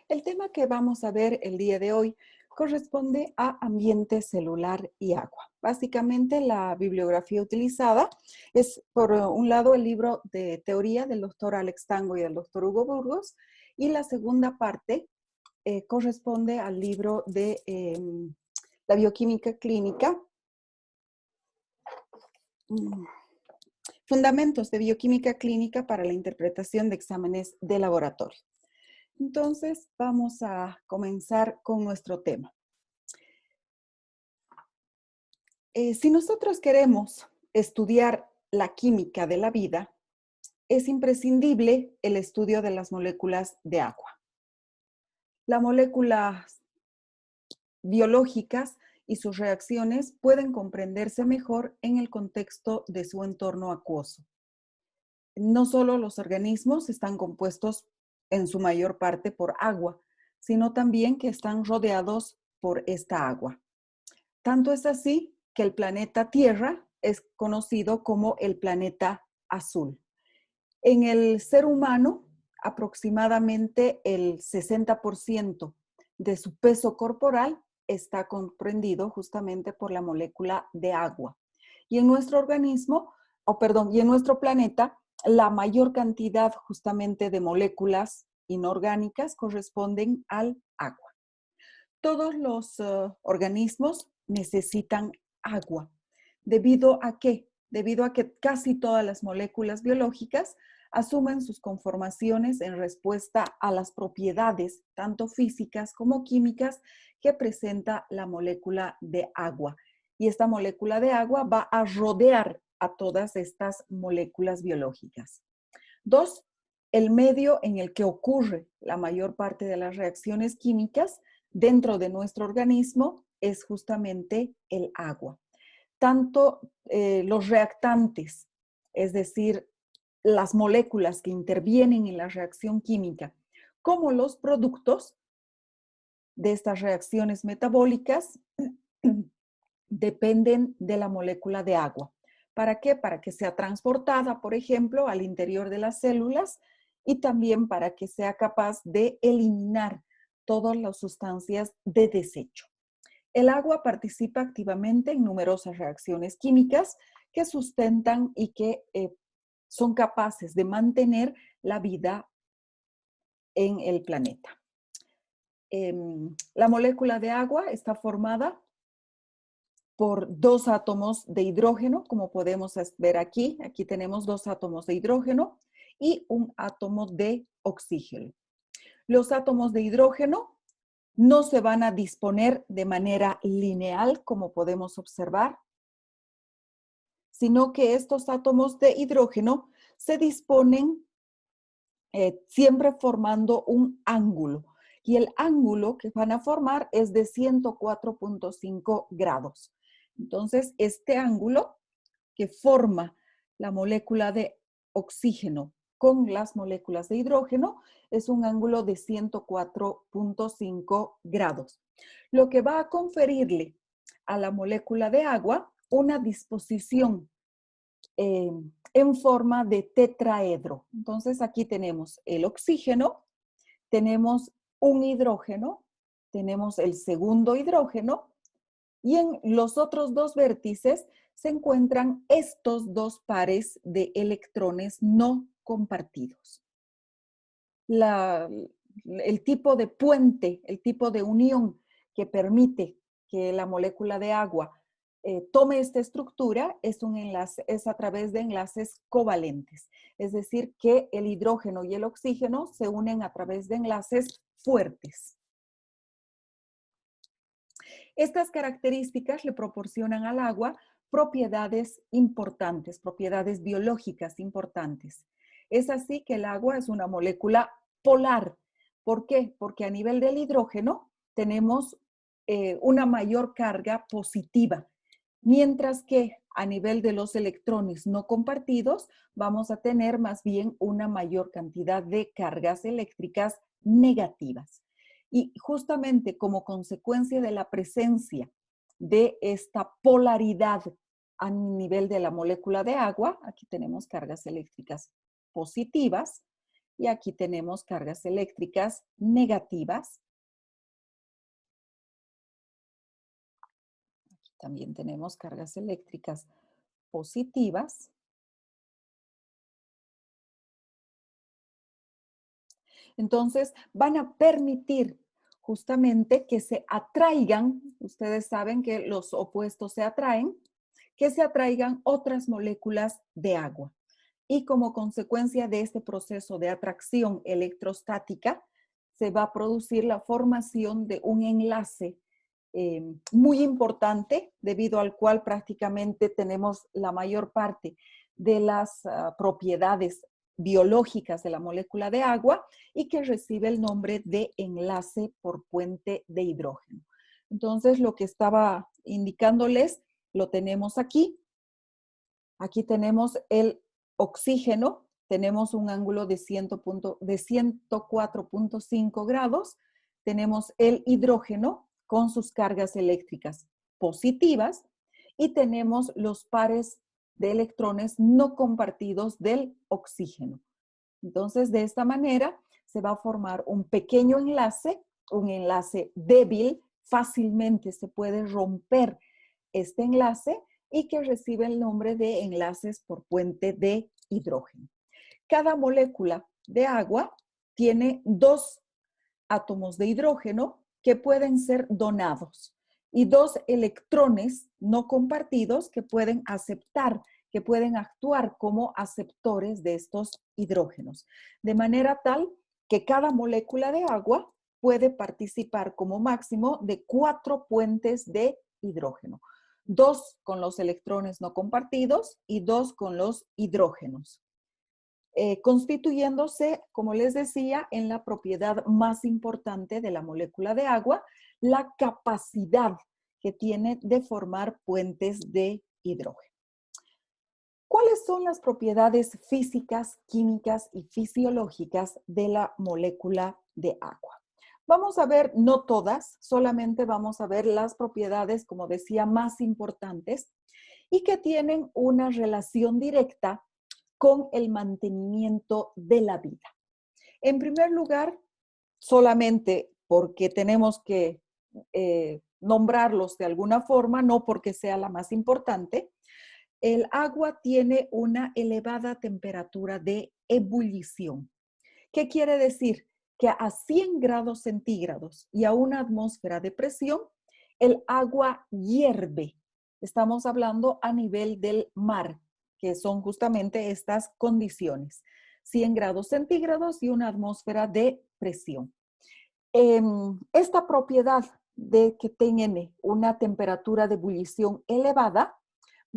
El tema que vamos a ver el día de hoy corresponde a ambiente celular y agua. Básicamente la bibliografía utilizada es, por un lado, el libro de teoría del doctor Alex Tango y del doctor Hugo Burgos, y la segunda parte corresponde al libro de la bioquímica clínica, Fundamentos de bioquímica clínica para la interpretación de exámenes de laboratorio. Entonces, vamos a comenzar con nuestro tema. Si nosotros queremos estudiar la química de la vida, es imprescindible el estudio de las moléculas de agua. Las moléculas biológicas y sus reacciones pueden comprenderse mejor en el contexto de su entorno acuoso. No solo los organismos están compuestos en su mayor parte por agua, sino también que están rodeados por esta agua. Tanto es así que el planeta Tierra es conocido como el planeta azul. En el ser humano, aproximadamente el 60% de su peso corporal está comprendido justamente por la molécula de agua. Y en nuestro organismo, y en nuestro planeta, la mayor cantidad justamente de moléculas inorgánicas corresponden al agua. Todos los organismos necesitan agua. ¿Debido a qué? Debido a que casi todas las moléculas biológicas asumen sus conformaciones en respuesta a las propiedades, tanto físicas como químicas, que presenta la molécula de agua. Y esta molécula de agua va a rodear a todas estas moléculas biológicas. 2. El medio en el que ocurre la mayor parte de las reacciones químicas dentro de nuestro organismo es justamente el agua. Tanto los reactantes, es decir, las moléculas que intervienen en la reacción química, como los productos de estas reacciones metabólicas, dependen de la molécula de agua. ¿Para qué? Para que sea transportada, por ejemplo, al interior de las células y también para que sea capaz de eliminar todas las sustancias de desecho. El agua participa activamente en numerosas reacciones químicas que sustentan y que son capaces de mantener la vida en el planeta. La molécula de agua está formada por dos átomos de hidrógeno, como podemos ver aquí. Aquí tenemos dos átomos de hidrógeno y un átomo de oxígeno. Los átomos de hidrógeno no se van a disponer de manera lineal, como podemos observar, sino que estos átomos de hidrógeno se disponen siempre formando un ángulo. Y el ángulo que van a formar es de 104.5 grados. Entonces, este ángulo que forma la molécula de oxígeno con las moléculas de hidrógeno es un ángulo de 104.5 grados, lo que va a conferirle a la molécula de agua una disposición en forma de tetraedro. Entonces aquí tenemos el oxígeno, tenemos un hidrógeno, tenemos el segundo hidrógeno y en los otros dos vértices se encuentran estos dos pares de electrones no compartidos. El tipo de puente, el tipo de unión que permite que la molécula de agua tome esta estructura es a través de enlaces covalentes. Es decir, que el hidrógeno y el oxígeno se unen a través de enlaces fuertes. Estas características le proporcionan al agua propiedades importantes, propiedades biológicas importantes. Es así que el agua es una molécula polar. ¿Por qué? Porque a nivel del hidrógeno tenemos una mayor carga positiva, mientras que a nivel de los electrones no compartidos vamos a tener más bien una mayor cantidad de cargas eléctricas negativas. Y justamente como consecuencia de la presencia de esta polaridad a nivel de la molécula de agua, aquí tenemos cargas eléctricas positivas, y aquí tenemos cargas eléctricas negativas. Aquí también tenemos cargas eléctricas positivas. Entonces, van a permitir justamente que se atraigan, ustedes saben que los opuestos se atraen, que se atraigan otras moléculas de agua. Y como consecuencia de este proceso de atracción electrostática, se va a producir la formación de un enlace muy importante, debido al cual prácticamente tenemos la mayor parte de las propiedades biológicas de la molécula de agua y que recibe el nombre de enlace por puente de hidrógeno. Entonces, lo que estaba indicándoles, lo tenemos aquí. Aquí tenemos el oxígeno, tenemos un ángulo de 104.5 grados. Tenemos el hidrógeno con sus cargas eléctricas positivas y tenemos los pares de electrones no compartidos del oxígeno. Entonces, de esta manera se va a formar un pequeño enlace, un enlace débil, fácilmente se puede romper este enlace y que recibe el nombre de enlaces por puente de hidrógeno. Cada molécula de agua tiene 2 átomos de hidrógeno que pueden ser donados y 2 electrones no compartidos que pueden aceptar, que pueden actuar como aceptores de estos hidrógenos. De manera tal que cada molécula de agua puede participar como máximo de 4 puentes de hidrógeno. 2 con los electrones no compartidos y 2 con los hidrógenos. Constituyéndose, como les decía, en la propiedad más importante de la molécula de agua, la capacidad que tiene de formar puentes de hidrógeno. ¿Cuáles son las propiedades físicas, químicas y fisiológicas de la molécula de agua? Vamos a ver, no todas, solamente vamos a ver las propiedades, como decía, más importantes y que tienen una relación directa con el mantenimiento de la vida. En primer lugar, solamente porque tenemos que nombrarlos de alguna forma, no porque sea la más importante, el agua tiene una elevada temperatura de ebullición. ¿Qué quiere decir? Que a 100 grados centígrados y a una atmósfera de presión, el agua hierve. Estamos hablando a nivel del mar, que son justamente estas condiciones. 100 grados centígrados y una atmósfera de presión. Esta propiedad de que tiene una temperatura de ebullición elevada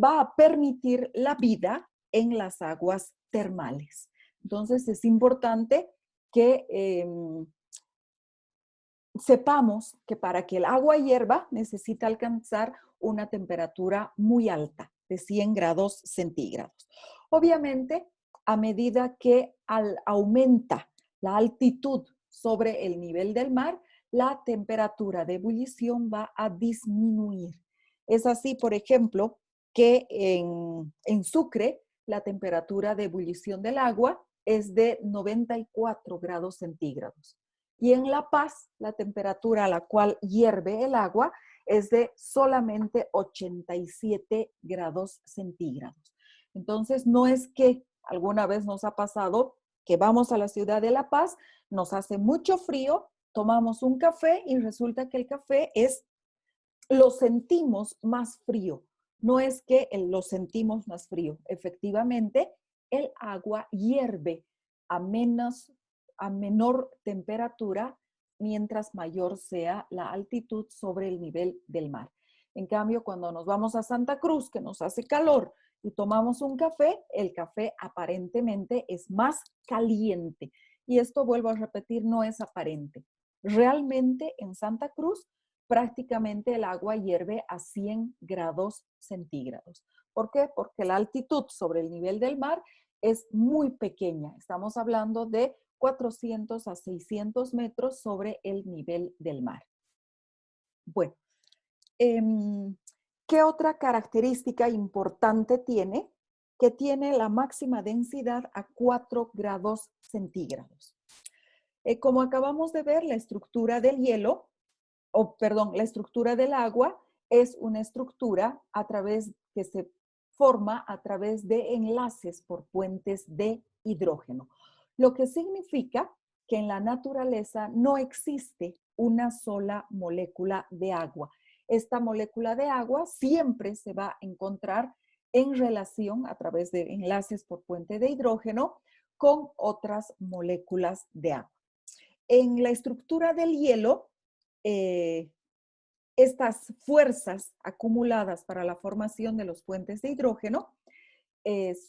va a permitir la vida en las aguas termales. Entonces es importante que sepamos que para que el agua hierva necesita alcanzar una temperatura muy alta, de 100 grados centígrados. Obviamente, a medida que aumenta la altitud sobre el nivel del mar, la temperatura de ebullición va a disminuir. Es así, por ejemplo, que en Sucre la temperatura de ebullición del agua es de 94 grados centígrados. Y en La Paz, la temperatura a la cual hierve el agua es de solamente 87 grados centígrados. Entonces, no es que alguna vez nos ha pasado que vamos a la ciudad de La Paz, nos hace mucho frío, tomamos un café y resulta que el café lo sentimos más frío. No es que lo sentimos más frío. Efectivamente, el agua hierve a menor temperatura mientras mayor sea la altitud sobre el nivel del mar. En cambio, cuando nos vamos a Santa Cruz, que nos hace calor, y tomamos un café, el café aparentemente es más caliente. Y esto, vuelvo a repetir, no es aparente. Realmente en Santa Cruz prácticamente el agua hierve a 100 grados centígrados. ¿Por qué? Porque la altitud sobre el nivel del mar es muy pequeña. Estamos hablando de 400 a 600 metros sobre el nivel del mar. Bueno, ¿qué otra característica importante tiene? que tiene la máxima densidad a 4 grados centígrados. Como acabamos de ver, la estructura del hielo, la estructura del agua es una estructura que se forma a través de enlaces por puentes de hidrógeno, lo que significa que en la naturaleza no existe una sola molécula de agua. Esta molécula de agua siempre se va a encontrar en relación a través de enlaces por puente de hidrógeno con otras moléculas de agua. En la estructura del hielo, estas fuerzas acumuladas para la formación de los puentes de hidrógeno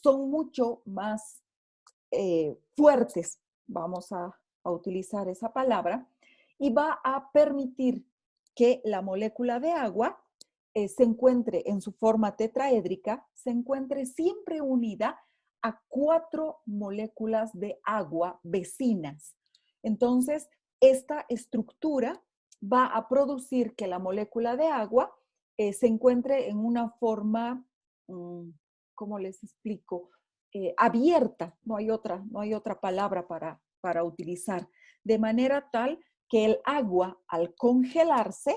son mucho más fuertes, vamos a utilizar esa palabra, y va a permitir que la molécula de agua se encuentre en su forma tetraédrica, se encuentre siempre unida a 4 moléculas de agua vecinas. Entonces, esta estructura va a producir que la molécula de agua se encuentre en una forma, ¿cómo les explico? Abierta, no hay otra palabra para utilizar, de manera tal que el agua al congelarse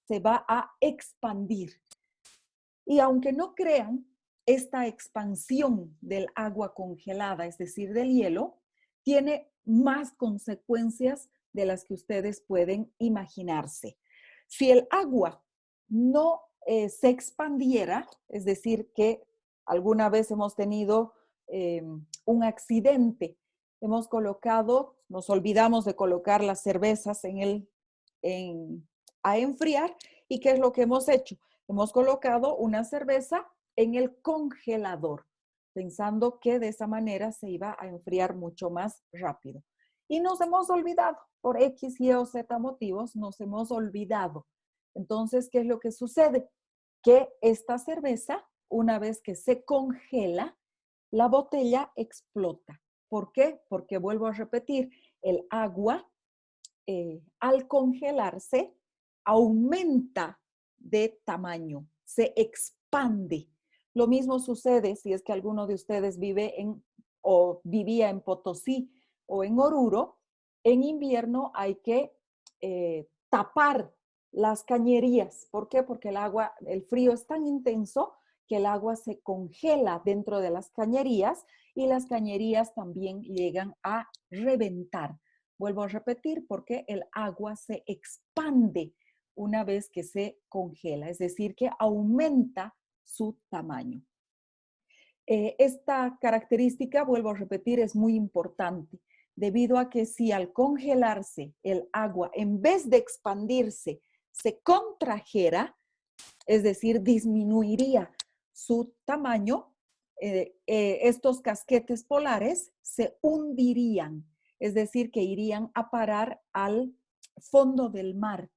se va a expandir. Y aunque no crean, esta expansión del agua congelada, es decir, del hielo, tiene más consecuencias de las que ustedes pueden imaginarse. Si el agua no se expandiera, es decir, que alguna vez hemos tenido un accidente, nos olvidamos de colocar las cervezas a enfriar, ¿y qué es lo que hemos hecho? Hemos colocado una cerveza en el congelador, pensando que de esa manera se iba a enfriar mucho más rápido. Y nos hemos olvidado, por X, Y o Z motivos, nos hemos olvidado. Entonces, ¿qué es lo que sucede? Que esta cerveza, una vez que se congela, la botella explota. ¿Por qué? Porque vuelvo a repetir, el agua al congelarse aumenta de tamaño, se expande. Lo mismo sucede si es que alguno de ustedes vive o vivía en Potosí o en Oruro. En invierno hay que tapar las cañerías. ¿Por qué? Porque el frío es tan intenso que el agua se congela dentro de las cañerías y las cañerías también llegan a reventar. Vuelvo a repetir, porque el agua se expande una vez que se congela, es decir, que aumenta su tamaño. Esta característica, vuelvo a repetir, es muy importante, debido a que si al congelarse el agua, en vez de expandirse, se contrajera, es decir, disminuiría su tamaño, estos casquetes polares se hundirían, es decir, que irían a parar al fondo del mar.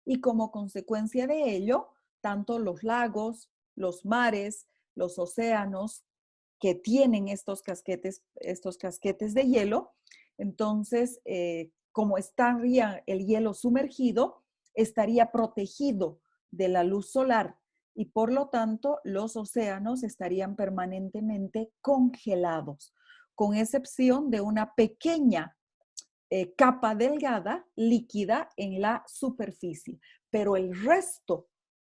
Y como consecuencia de ello, tanto los lagos, los mares, los océanos que tienen estos casquetes de hielo, entonces, como estaría el hielo sumergido, estaría protegido de la luz solar y por lo tanto los océanos estarían permanentemente congelados, con excepción de una pequeña capa delgada, líquida en la superficie. Pero el resto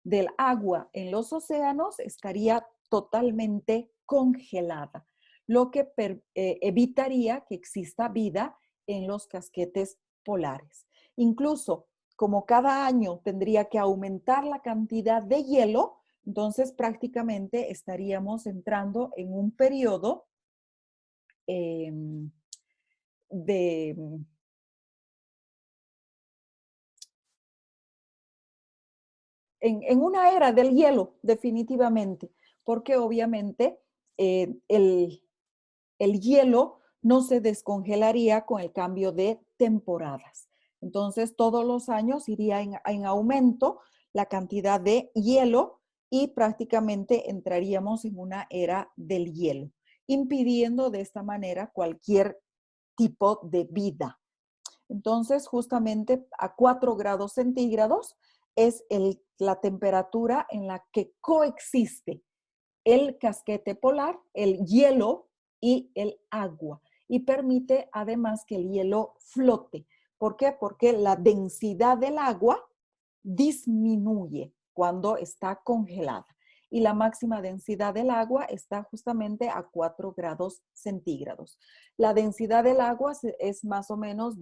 del agua en los océanos estaría totalmente congelada, lo que evitaría que exista vida en los casquetes polares. Incluso, como cada año tendría que aumentar la cantidad de hielo, entonces prácticamente estaríamos entrando en un periodo en una era del hielo, definitivamente, porque obviamente el hielo no se descongelaría con el cambio de temporadas. Entonces, todos los años iría en aumento la cantidad de hielo y prácticamente entraríamos en una era del hielo, impidiendo de esta manera cualquier tipo de vida. Entonces, justamente a 4 grados centígrados es la temperatura en la que coexiste el casquete polar, el hielo y el agua. Y permite además que el hielo flote. ¿Por qué? Porque la densidad del agua disminuye cuando está congelada. Y la máxima densidad del agua está justamente a 4 grados centígrados. La densidad del agua es más o menos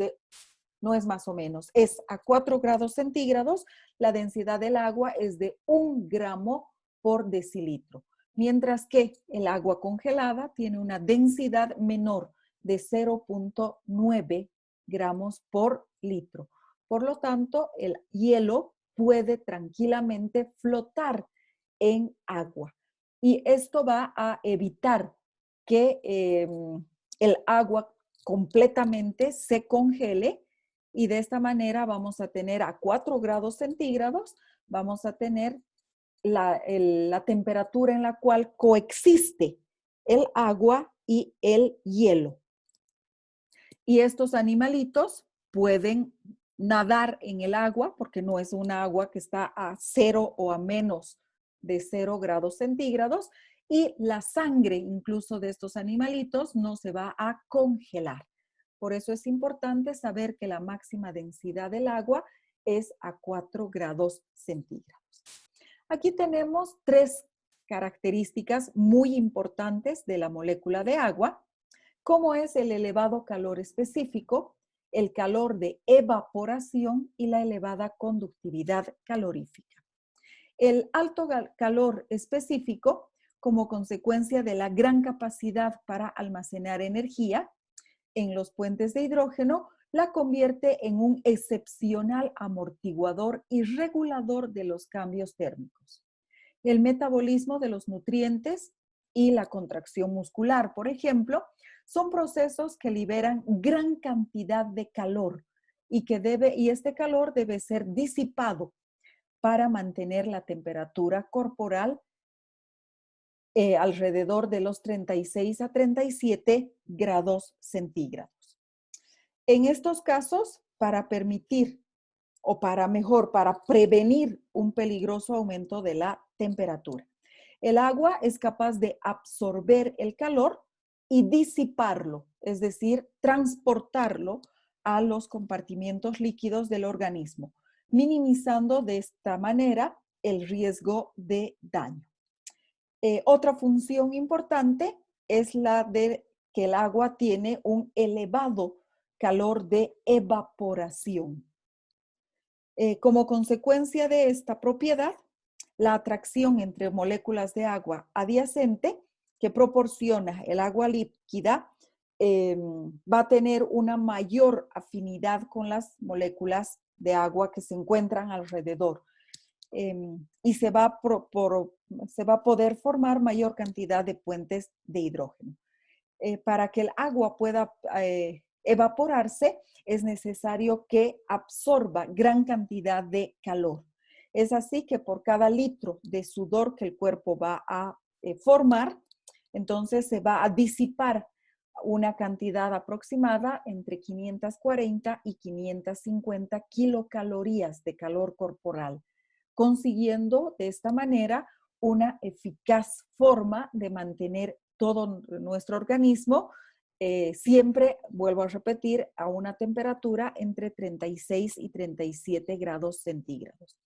no es más o menos, es a 4 grados centígrados, la densidad del agua es de 1 gramo por decilitro, mientras que el agua congelada tiene una densidad menor de 0.9 gramos por litro. Por lo tanto, el hielo puede tranquilamente flotar en agua. Y esto va a evitar que el agua completamente se congele y de esta manera vamos a tener a 4 grados centígrados, vamos a tener la temperatura en la cual coexiste el agua y el hielo. Y estos animalitos pueden nadar en el agua porque no es un agua que está a 0 o a menos de 0 grados centígrados y la sangre incluso de estos animalitos no se va a congelar. Por eso es importante saber que la máxima densidad del agua es a 4 grados centígrados. Aquí tenemos 3 características muy importantes de la molécula de agua, como es el elevado calor específico, el calor de evaporación y la elevada conductividad calorífica. El alto calor específico, como consecuencia de la gran capacidad para almacenar energía en los puentes de hidrógeno, la convierte en un excepcional amortiguador y regulador de los cambios térmicos. El metabolismo de los nutrientes y la contracción muscular, por ejemplo, son procesos que liberan gran cantidad de calor y este calor debe ser disipado para mantener la temperatura corporal alrededor de los 36 a 37 grados centígrados. En estos casos, para permitir o para prevenir un peligroso aumento de la temperatura, el agua es capaz de absorber el calor y disiparlo, es decir, transportarlo a los compartimientos líquidos del organismo, minimizando de esta manera el riesgo de daño. Otra función importante es la de que el agua tiene un elevado calor de evaporación. Como consecuencia de esta propiedad, la atracción entre moléculas de agua adyacente que proporciona el agua líquida va a tener una mayor afinidad con las moléculas de agua que se encuentran alrededor. Y se va a poder formar mayor cantidad de puentes de hidrógeno. Para que el agua pueda evaporarse, es necesario que absorba gran cantidad de calor. Es así que por cada litro de sudor que el cuerpo va a formar, entonces se va a disipar una cantidad aproximada entre 540 y 550 kilocalorías de calor corporal, consiguiendo de esta manera una eficaz forma de mantener todo nuestro organismo siempre, vuelvo a repetir, a una temperatura entre 36 y 37 grados centígrados.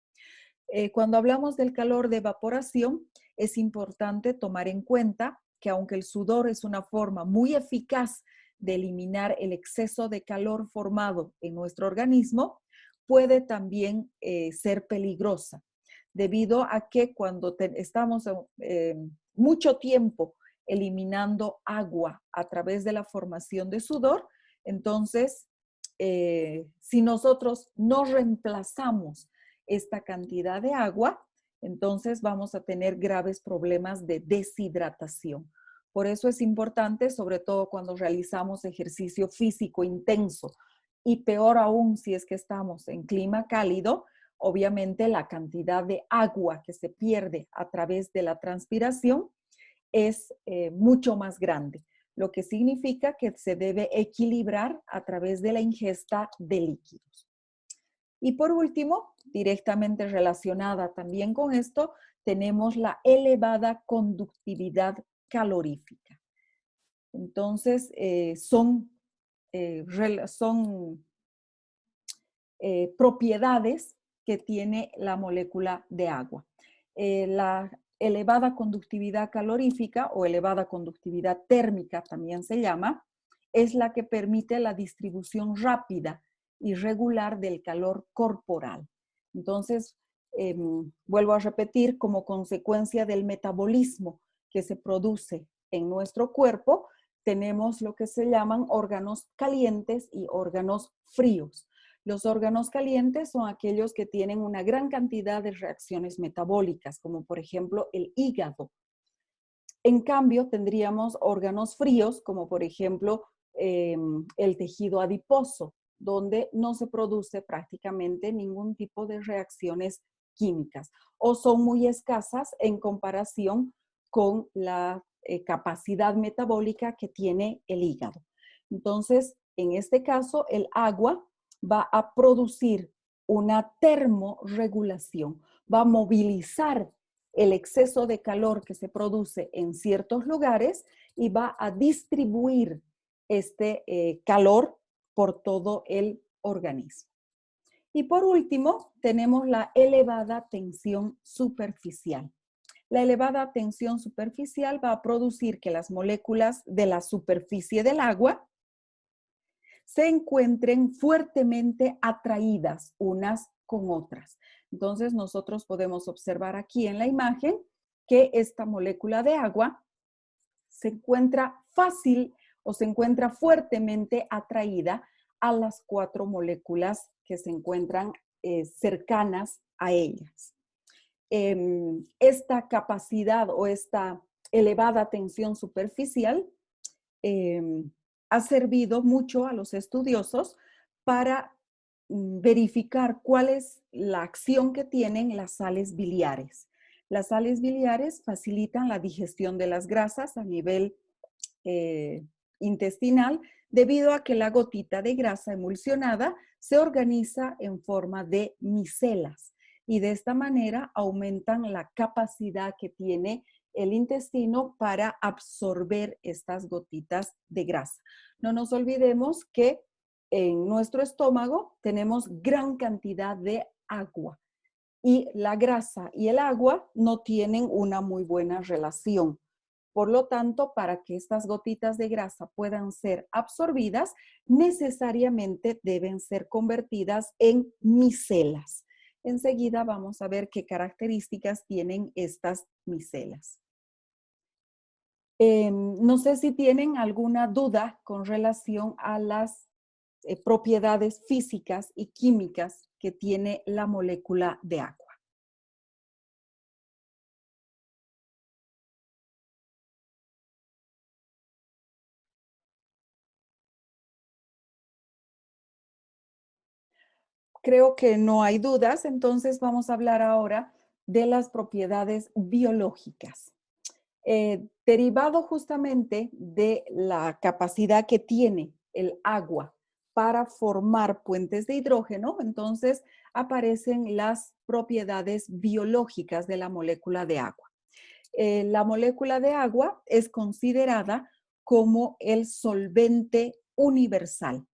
Cuando hablamos del calor de evaporación, es importante tomar en cuenta que aunque el sudor es una forma muy eficaz de eliminar el exceso de calor formado en nuestro organismo, puede también ser peligrosa, debido a que cuando estamos mucho tiempo eliminando agua a través de la formación de sudor, entonces, si nosotros no reemplazamos esta cantidad de agua, entonces vamos a tener graves problemas de deshidratación. Por eso es importante, sobre todo cuando realizamos ejercicio físico intenso y peor aún si es que estamos en clima cálido, obviamente la cantidad de agua que se pierde a través de la transpiración es mucho más grande, lo que significa que se debe equilibrar a través de la ingesta de líquidos. Y por último, directamente relacionada también con esto, tenemos la elevada conductividad calorífica. Entonces, son propiedades que tiene la molécula de agua. La elevada conductividad calorífica o elevada conductividad térmica también se llama, es la que permite la distribución rápida y regular del calor corporal. Entonces, vuelvo a repetir, como consecuencia del metabolismo que se produce en nuestro cuerpo, tenemos lo que se llaman órganos calientes y órganos fríos. Los órganos calientes son aquellos que tienen una gran cantidad de reacciones metabólicas, como por ejemplo el hígado. En cambio, tendríamos órganos fríos, como por ejemplo el tejido adiposo, donde no se produce prácticamente ningún tipo de reacciones químicas o son muy escasas en comparación con la capacidad metabólica que tiene el hígado. Entonces, en este caso, el agua va a producir una termorregulación, va a movilizar el exceso de calor que se produce en ciertos lugares y va a distribuir este calor por todo el organismo. Y por último, tenemos la elevada tensión superficial. La elevada tensión superficial va a producir que las moléculas de la superficie del agua se encuentren fuertemente atraídas unas con otras. Entonces, nosotros podemos observar aquí en la imagen que esta molécula de agua se encuentra fácil o se encuentra fuertemente atraída a las 4 moléculas que se encuentran cercanas a ellas. Esta capacidad o esta elevada tensión superficial ha servido mucho a los estudiosos para verificar cuál es la acción que tienen las sales biliares. Las sales biliares facilitan la digestión de las grasas a nivel intestinal debido a que la gotita de grasa emulsionada se organiza en forma de micelas y de esta manera aumentan la capacidad que tiene el intestino para absorber estas gotitas de grasa. No nos olvidemos que en nuestro estómago tenemos gran cantidad de agua y la grasa y el agua no tienen una muy buena relación. Por lo tanto, para que estas gotitas de grasa puedan ser absorbidas, necesariamente deben ser convertidas en micelas. Enseguida vamos a ver qué características tienen estas micelas. No sé si tienen alguna duda con relación a las propiedades físicas y químicas que tiene la molécula de agua. Creo que no hay dudas, entonces vamos a hablar ahora de las propiedades biológicas. Derivado justamente de la capacidad que tiene el agua para formar puentes de hidrógeno, entonces aparecen las propiedades biológicas de la molécula de agua. La molécula de agua es considerada como el solvente universal.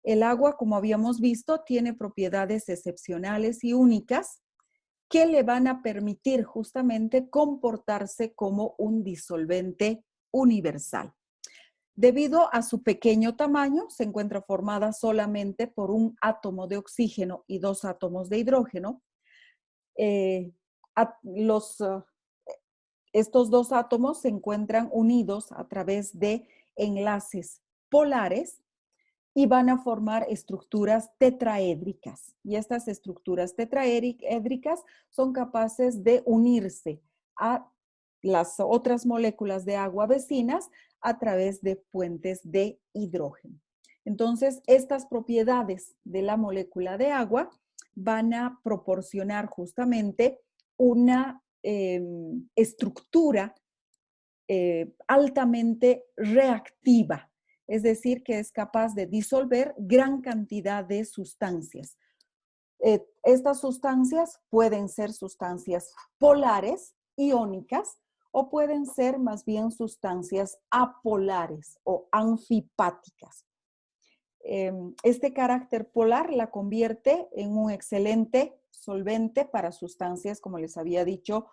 El agua, como habíamos visto, tiene propiedades excepcionales y únicas que le van a permitir justamente comportarse como un disolvente universal. Debido a su pequeño tamaño, se encuentra formada solamente por un átomo de oxígeno y 2 átomos de hidrógeno. Estos 2 átomos se encuentran unidos a través de enlaces polares y van a formar estructuras tetraédricas. Y estas estructuras tetraédricas son capaces de unirse a las otras moléculas de agua vecinas a través de puentes de hidrógeno. Entonces, estas propiedades de la molécula de agua van a proporcionar justamente una estructura altamente reactiva, es decir, que es capaz de disolver gran cantidad de sustancias. Estas sustancias pueden ser sustancias polares, iónicas, o pueden ser más bien sustancias apolares o anfipáticas. Este carácter polar la convierte en un excelente solvente para sustancias, como les había dicho,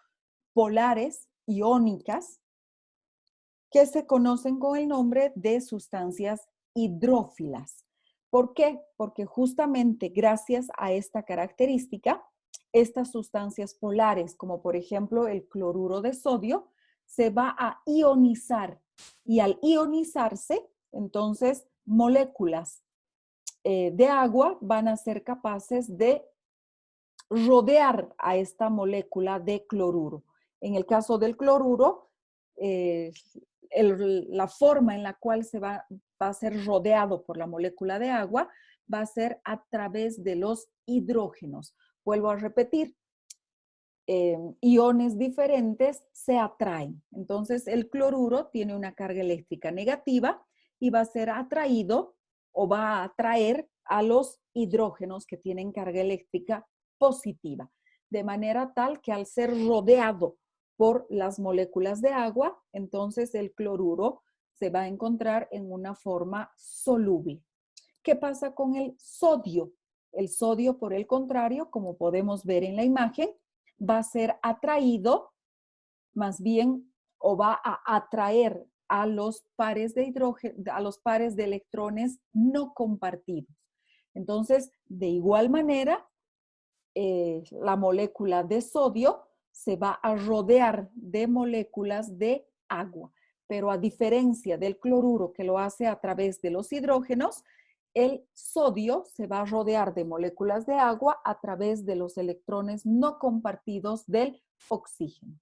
polares, iónicas, que se conocen con el nombre de sustancias hidrófilas. ¿Por qué? Porque justamente gracias a esta característica, estas sustancias polares, como por ejemplo el cloruro de sodio, se va a ionizar y al ionizarse, entonces moléculas de agua van a ser capaces de rodear a esta molécula de cloruro. En el caso del cloruro, la forma en la cual va a ser rodeado por la molécula de agua va a ser a través de los hidrógenos. Vuelvo a repetir, iones diferentes se atraen. Entonces, el cloruro tiene una carga eléctrica negativa y va a ser atraído o va a atraer a los hidrógenos que tienen carga eléctrica positiva, de manera tal que al ser rodeado por las moléculas de agua, entonces el cloruro se va a encontrar en una forma soluble. ¿Qué pasa con el sodio? El sodio, por el contrario, como podemos ver en la imagen, va a ser atraído más bien o va a atraer a los pares de hidrógeno, a los pares de electrones no compartidos. Entonces, de igual manera, la molécula de sodio se va a rodear de moléculas de agua. Pero a diferencia del cloruro que lo hace a través de los hidrógenos, el sodio se va a rodear de moléculas de agua a través de los electrones no compartidos del oxígeno.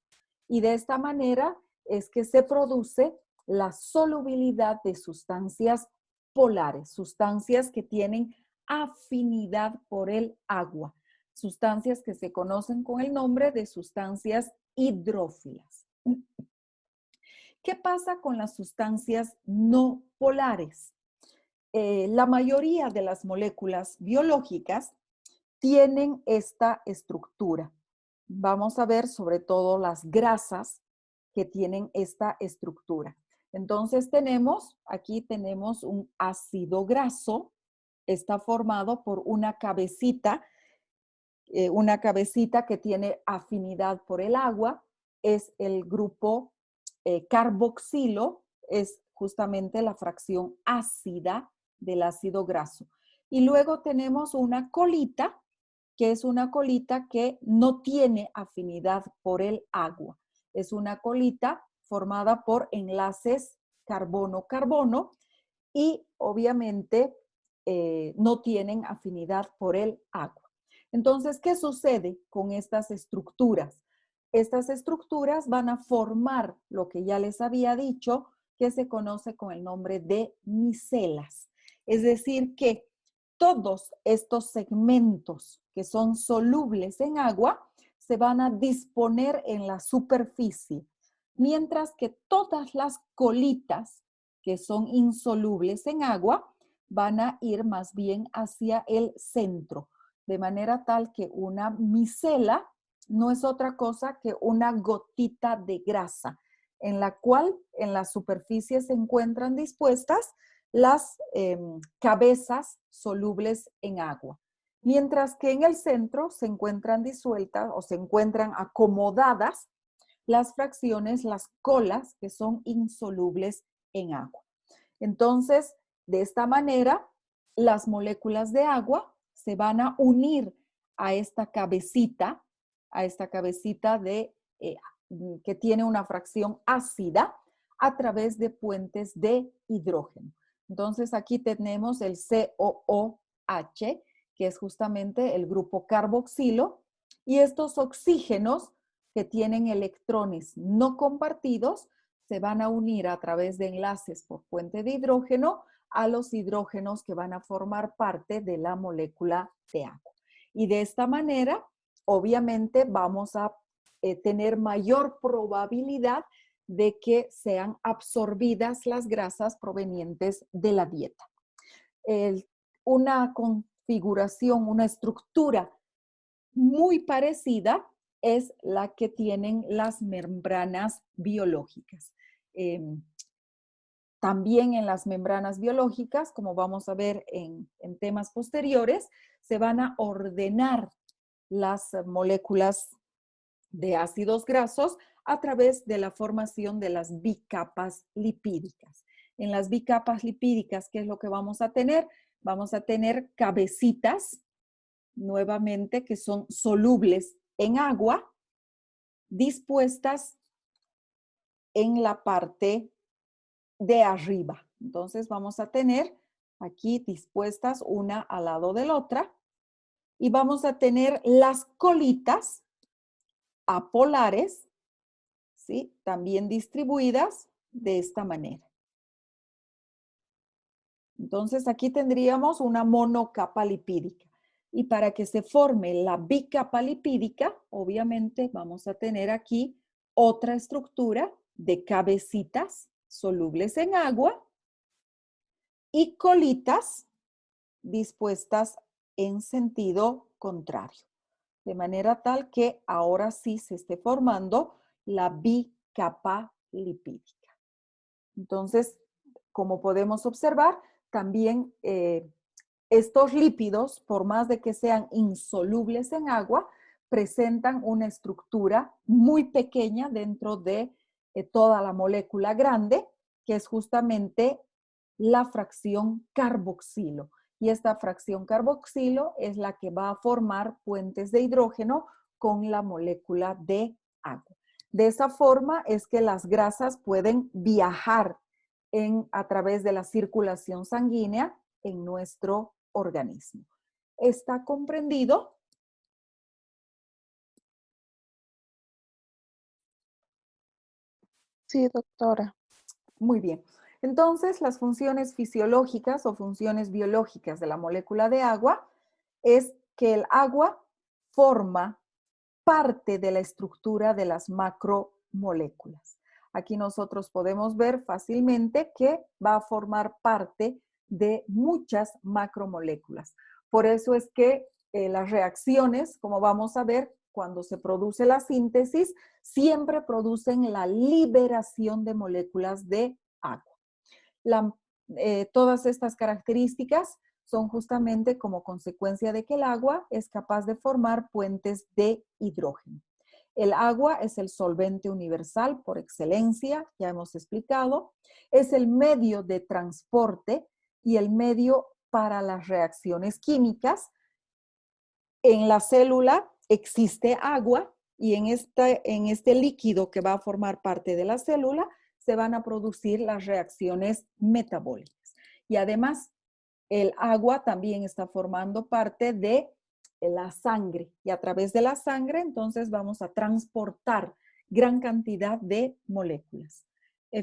Y de esta manera es que se produce la solubilidad de sustancias polares, sustancias que tienen afinidad por el agua, sustancias que se conocen con el nombre de sustancias hidrófilas. ¿Qué pasa con las sustancias no polares? La mayoría de las moléculas biológicas tienen esta estructura. Vamos a ver sobre todo las grasas que tienen esta estructura. Entonces aquí tenemos un ácido graso, está formado por una cabecita que tiene afinidad por el agua, es el grupo carboxilo, es justamente la fracción ácida del ácido graso. Y luego tenemos una colita, que es una colita que no tiene afinidad por el agua. Es una colita formada por enlaces carbono-carbono y obviamente no tienen afinidad por el agua. Entonces, ¿qué sucede con estas estructuras? Estas estructuras van a formar lo que ya les había dicho, que se conoce con el nombre de micelas. Es decir, que todos estos segmentos que son solubles en agua se van a disponer en la superficie, mientras que todas las colitas que son insolubles en agua van a ir más bien hacia el centro, de manera tal que una micela no es otra cosa que una gotita de grasa, en la cual en la superficie se encuentran dispuestas las cabezas solubles en agua, mientras que en el centro se encuentran disueltas o se encuentran acomodadas las fracciones, las colas, que son insolubles en agua. Entonces, de esta manera, las moléculas de agua se van a unir a esta cabecita que tiene una fracción ácida a través de puentes de hidrógeno. Entonces, aquí tenemos el COOH, que es justamente el grupo carboxilo, y estos oxígenos que tienen electrones no compartidos se van a unir a través de enlaces por puente de hidrógeno a los hidrógenos que van a formar parte de la molécula de agua. Y de esta manera, obviamente, vamos a tener mayor probabilidad de que sean absorbidas las grasas provenientes de la dieta. Una configuración, una estructura muy parecida es la que tienen las membranas biológicas. También en las membranas biológicas, como vamos a ver en temas posteriores, se van a ordenar las moléculas de ácidos grasos a través de la formación de las bicapas lipídicas. En las bicapas lipídicas, ¿qué es lo que vamos a tener? Vamos a tener cabecitas, nuevamente, que son solubles en agua, dispuestas en la parte de arriba. Entonces vamos a tener aquí dispuestas una al lado de la otra y vamos a tener las colitas apolares, ¿sí? También distribuidas de esta manera. Entonces aquí tendríamos una monocapa lipídica. Y para que se forme la bicapa lipídica, obviamente vamos a tener aquí otra estructura de cabecitas solubles en agua y colitas dispuestas en sentido contrario. De manera tal que ahora sí se esté formando la bicapa lipídica. Entonces, como podemos observar, también estos lípidos, por más de que sean insolubles en agua, presentan una estructura muy pequeña dentro de toda la molécula grande, que es justamente la fracción carboxilo. Y esta fracción carboxilo es la que va a formar puentes de hidrógeno con la molécula de agua. De esa forma es que las grasas pueden viajar a través de la circulación sanguínea en nuestro organismo. ¿Está comprendido? Sí, doctora. Muy bien. Entonces, las funciones fisiológicas o funciones biológicas de la molécula de agua es que el agua forma parte de la estructura de las macromoléculas. Aquí nosotros podemos ver fácilmente que va a formar parte de muchas macromoléculas. Por eso es que las reacciones, como vamos a ver, cuando se produce la síntesis, siempre producen la liberación de moléculas de agua. Todas estas características son justamente como consecuencia de que el agua es capaz de formar puentes de hidrógeno. El agua es el solvente universal por excelencia, ya hemos explicado, es el medio de transporte y el medio para las reacciones químicas. En la célula existe agua y en este líquido que va a formar parte de la célula se van a producir las reacciones metabólicas. Y además, el agua también está formando parte de la sangre y a través de la sangre entonces vamos a transportar gran cantidad de moléculas.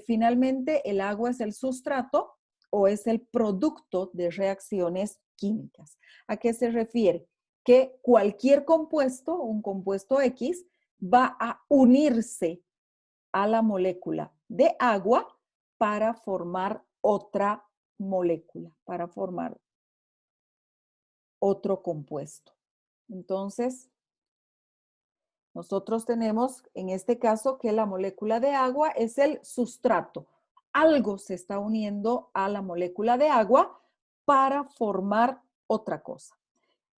Finalmente, el agua es el sustrato o es el producto de reacciones químicas. ¿A qué se refiere? Que cualquier compuesto, un compuesto X, va a unirse a la molécula de agua para formar otra molécula, para formar otro compuesto. Entonces, nosotros tenemos en este caso que la molécula de agua es el sustrato. Algo se está uniendo a la molécula de agua para formar otra cosa.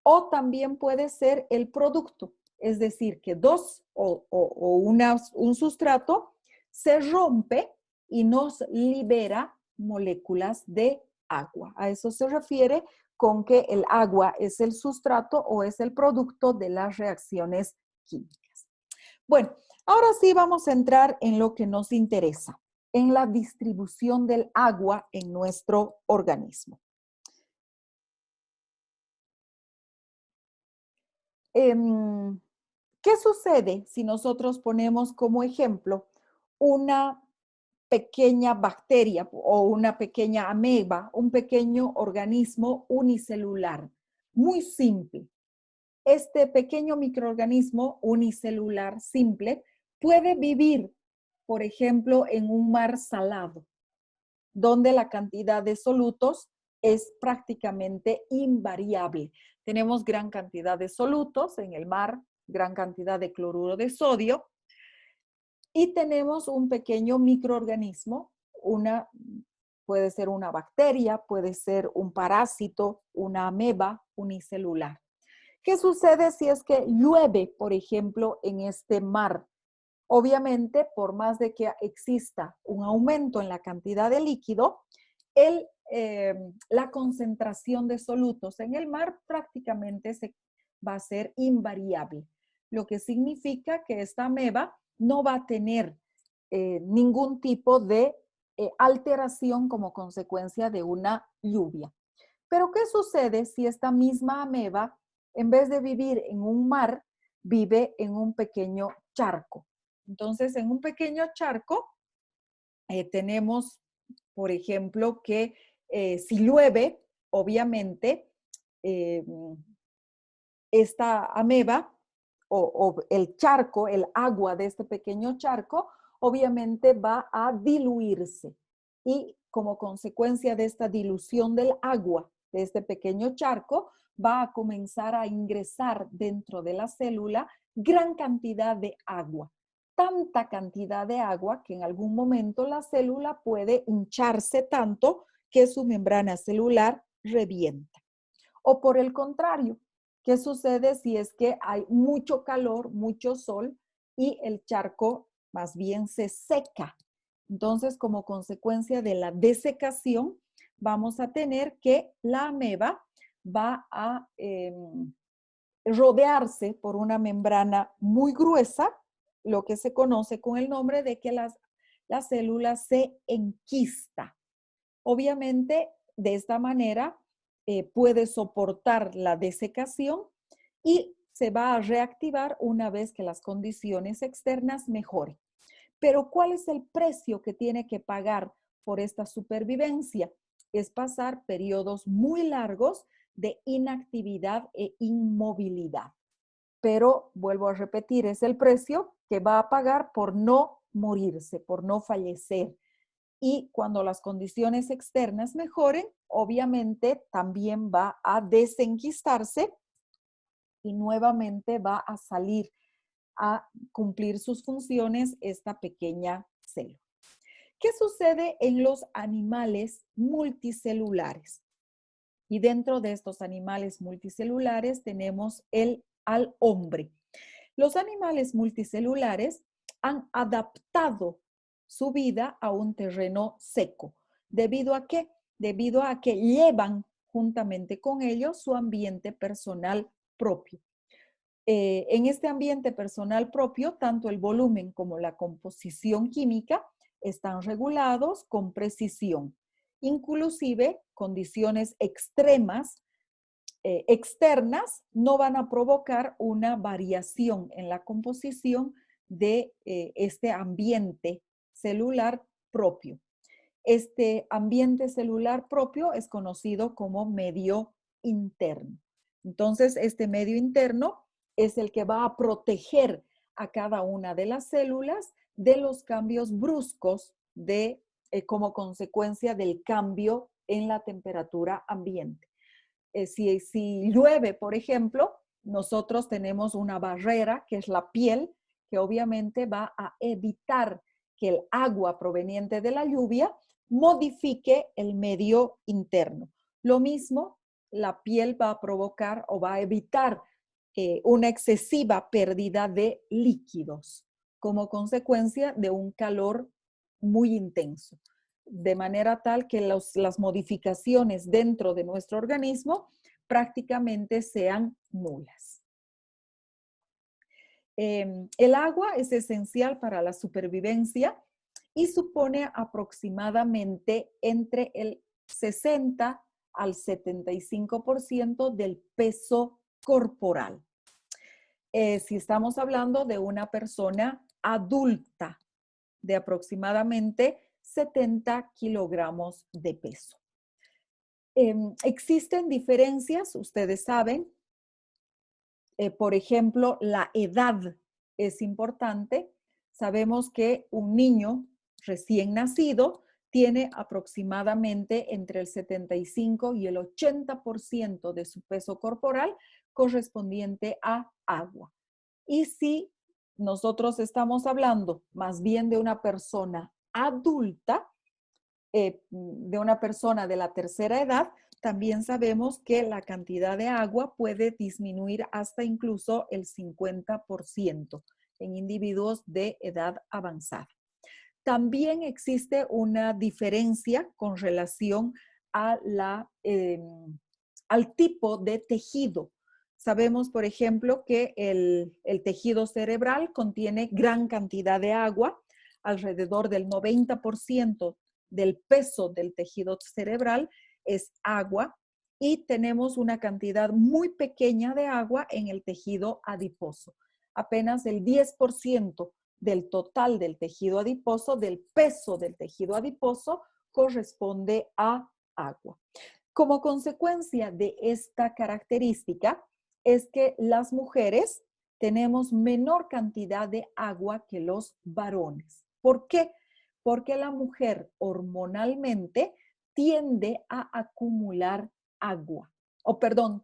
O también puede ser el producto, es decir, que un sustrato se rompe y nos libera moléculas de agua. A eso se refiere con que el agua es el sustrato o es el producto de las reacciones químicas. Bueno, ahora sí vamos a entrar en lo que nos interesa, en la distribución del agua en nuestro organismo. ¿Qué sucede si nosotros ponemos como ejemplo una pequeña bacteria o una pequeña ameba, un pequeño organismo unicelular? Muy simple. Este pequeño microorganismo unicelular simple puede vivir, por ejemplo, en un mar salado, donde la cantidad de solutos es prácticamente invariable. Tenemos gran cantidad de solutos en el mar, gran cantidad de cloruro de sodio y tenemos un pequeño microorganismo, puede ser una bacteria, puede ser un parásito, una ameba unicelular. ¿Qué sucede si es que llueve, por ejemplo, en este mar? Obviamente, por más de que exista un aumento en la cantidad de líquido, la concentración de solutos en el mar prácticamente va a ser invariable, lo que significa que esta ameba no va a tener ningún tipo de alteración como consecuencia de una lluvia. Pero ¿qué sucede si esta misma ameba, en vez de vivir en un mar, vive en un pequeño charco? Entonces, en un pequeño charco tenemos, por ejemplo, que si llueve, obviamente, eh, esta ameba o el charco, el agua de este pequeño charco, obviamente va a diluirse. Y como consecuencia de esta dilución del agua de este pequeño charco, va a comenzar a ingresar dentro de la célula gran cantidad de agua. Tanta cantidad de agua que en algún momento la célula puede hincharse tanto que su membrana celular revienta. O por el contrario, ¿qué sucede si es que hay mucho calor, mucho sol y el charco más bien se seca? Entonces, como consecuencia de la desecación, vamos a tener que la ameba va a rodearse por una membrana muy gruesa, lo que se conoce con el nombre de que la célula se enquista. Obviamente, de esta manera puede soportar la desecación y se va a reactivar una vez que las condiciones externas mejoren. Pero ¿cuál es el precio que tiene que pagar por esta supervivencia? Es pasar periodos muy largos de inactividad e inmovilidad. Pero vuelvo a repetir, es el precio que va a pagar por no morirse, por no fallecer. Y cuando las condiciones externas mejoren, obviamente también va a desenquistarse y nuevamente va a salir a cumplir sus funciones esta pequeña célula. ¿Qué sucede en los animales multicelulares? Y dentro de estos animales multicelulares tenemos al hombre. Los animales multicelulares han adaptado su vida a un terreno seco. ¿Debido a qué? Debido a que llevan juntamente con ellos su ambiente personal propio. En este ambiente personal propio, tanto el volumen como la composición química están regulados con precisión. Inclusive, condiciones extremas externas no van a provocar una variación en la composición de este ambiente celular propio. Este ambiente celular propio es conocido como medio interno. Entonces, este medio interno es el que va a proteger a cada una de las células de los cambios bruscos como consecuencia del cambio en la temperatura ambiente. Si llueve, por ejemplo, nosotros tenemos una barrera que es la piel, que obviamente va a evitar que el agua proveniente de la lluvia modifique el medio interno. Lo mismo, la piel va a provocar o va a evitar una excesiva pérdida de líquidos como consecuencia de un calor muy intenso, de manera tal que las modificaciones dentro de nuestro organismo prácticamente sean nulas. El agua es esencial para la supervivencia y supone aproximadamente entre el 60 al 75% del peso corporal. Si estamos hablando de una persona adulta de aproximadamente 70 kilogramos de peso. Existen diferencias, ustedes saben, por ejemplo, la edad es importante. Sabemos que un niño recién nacido tiene aproximadamente entre el 75 y el 80% de su peso corporal correspondiente a agua. Y si nosotros estamos hablando más bien de una persona adulta, de una persona de la tercera edad, también sabemos que la cantidad de agua puede disminuir hasta incluso el 50% en individuos de edad avanzada. También existe una diferencia con relación a al tipo de tejido. Sabemos, por ejemplo, que el tejido cerebral contiene gran cantidad de agua, alrededor del 90% del peso del tejido cerebral es agua, y tenemos una cantidad muy pequeña de agua en el tejido adiposo. Apenas el 10% del total del tejido adiposo, del peso del tejido adiposo, corresponde a agua. Como consecuencia de esta característica es que las mujeres tenemos menor cantidad de agua que los varones. ¿Por qué? Porque la mujer hormonalmente tiende a acumular agua,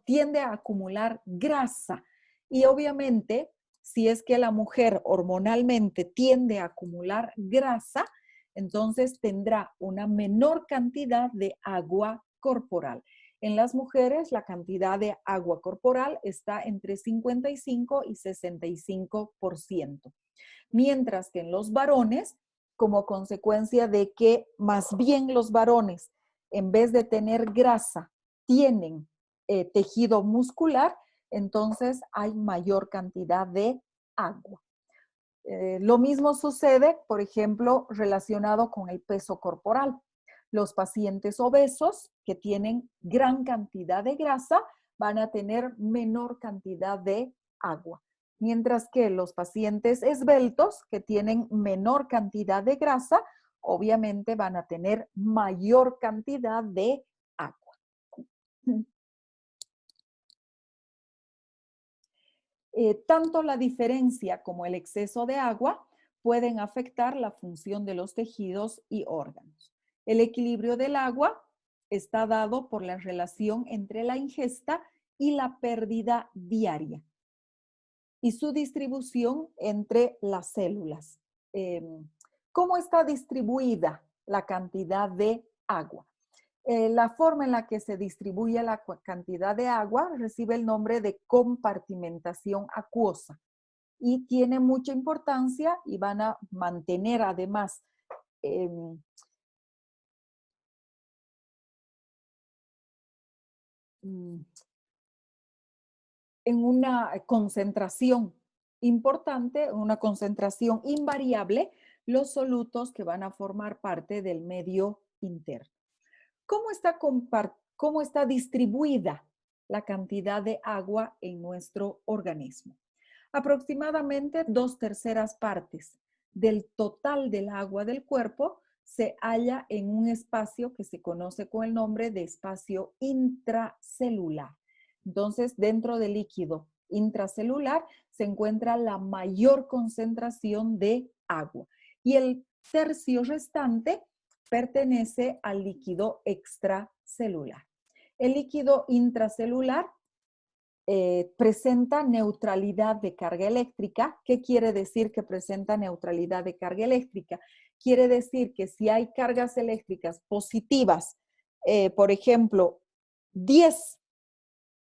tiende a acumular grasa. Y obviamente, si es que la mujer hormonalmente tiende a acumular grasa, entonces tendrá una menor cantidad de agua corporal. En las mujeres, la cantidad de agua corporal está entre 55 y 65%, mientras que en los varones, como consecuencia de que más bien los varones, en vez de tener grasa, tienen tejido muscular, entonces hay mayor cantidad de agua. Lo mismo sucede, por ejemplo, relacionado con el peso corporal. Los pacientes obesos que tienen gran cantidad de grasa van a tener menor cantidad de agua, mientras que los pacientes esbeltos que tienen menor cantidad de grasa, obviamente van a tener mayor cantidad de agua. Tanto la diferencia como el exceso de agua pueden afectar la función de los tejidos y órganos. El equilibrio del agua está dado por la relación entre la ingesta y la pérdida diaria y su distribución entre las células. ¿Cómo está distribuida la cantidad de agua? La forma en la que se distribuye la cantidad de agua recibe el nombre de compartimentación acuosa y tiene mucha importancia, y van a mantener además en una concentración importante, una concentración invariable, los solutos que van a formar parte del medio interno. ¿Cómo está distribuida la cantidad de agua en nuestro organismo? Aproximadamente 2/3 partes del total del agua del cuerpo se halla en un espacio que se conoce con el nombre de espacio intracelular. Entonces, dentro del líquido intracelular se encuentra la mayor concentración de agua, y el tercio restante pertenece al líquido extracelular. El líquido intracelular presenta neutralidad de carga eléctrica. ¿Qué quiere decir que presenta neutralidad de carga eléctrica? Quiere decir que si hay cargas eléctricas positivas, por ejemplo, 10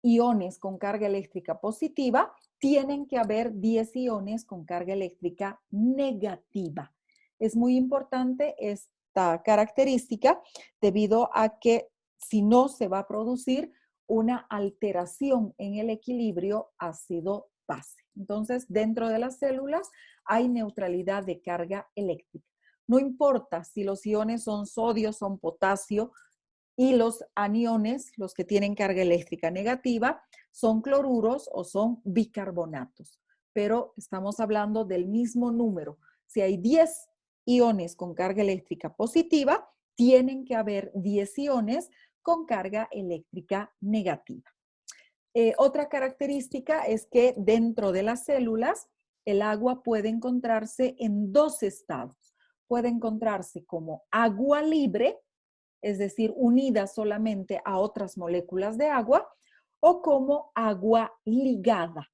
iones con carga eléctrica positiva, tienen que haber 10 iones con carga eléctrica negativa. Es muy importante esta característica debido a que si no se va a producir una alteración en el equilibrio ácido-base. Entonces, dentro de las células hay neutralidad de carga eléctrica. No importa si los iones son sodio, son potasio, y los aniones, los que tienen carga eléctrica negativa, son cloruros o son bicarbonatos. Pero estamos hablando del mismo número. Si hay 10 iones con carga eléctrica positiva, tienen que haber 10 iones con carga eléctrica negativa. Otra característica es que dentro de las células el agua puede encontrarse en dos estados. puede encontrarse como agua libre, es decir, unida solamente a otras moléculas de agua, o como agua ligada.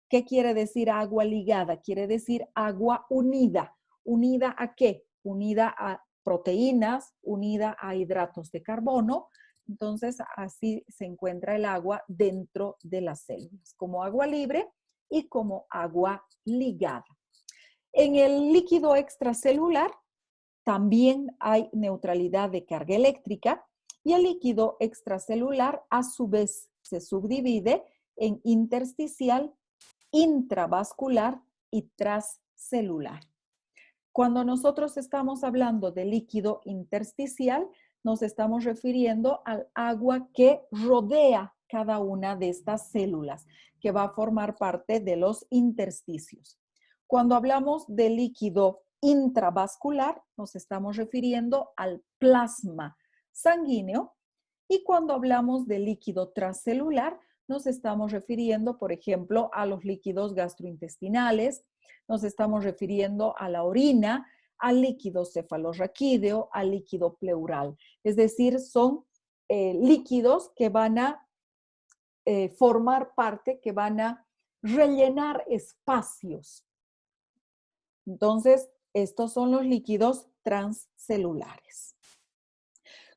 ¿Qué quiere decir agua ligada? Quiere decir agua unida. ¿Unida a qué? Unida a proteínas, unida a hidratos de carbono. Entonces, así se encuentra el agua dentro de las células, como agua libre y como agua ligada. En el líquido extracelular también hay neutralidad de carga eléctrica y el líquido extracelular a su vez se subdivide en intersticial, intravascular y transcelular. Cuando nosotros estamos hablando de líquido intersticial, nos estamos refiriendo al agua que rodea cada una de estas células, que va a formar parte de los intersticios. Cuando hablamos de líquido intravascular, nos estamos refiriendo al plasma sanguíneo, y cuando hablamos de líquido transcelular, nos estamos refiriendo, por ejemplo, a los líquidos gastrointestinales, nos estamos refiriendo a la orina, al líquido cefalorraquídeo, al líquido pleural. Es decir, son líquidos que van a formar parte, que van a rellenar espacios. Entonces, estos son los líquidos transcelulares.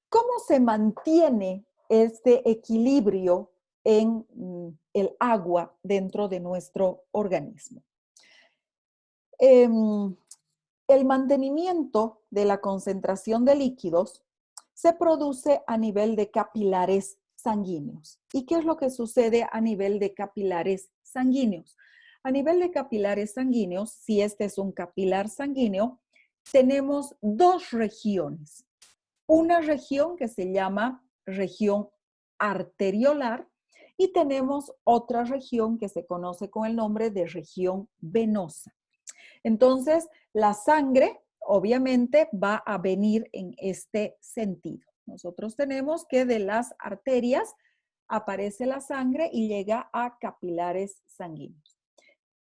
¿Cómo se mantiene este equilibrio en el agua dentro de nuestro organismo? El mantenimiento de la concentración de líquidos se produce a nivel de capilares sanguíneos. ¿Y qué es lo que sucede a nivel de capilares sanguíneos? A nivel de capilares sanguíneos, si este es un capilar sanguíneo, tenemos dos regiones. Una región que se llama región arteriolar y tenemos otra región que se conoce con el nombre de región venosa. Entonces, la sangre obviamente va a venir en este sentido. Nosotros tenemos que de las arterias aparece la sangre y llega a capilares sanguíneos.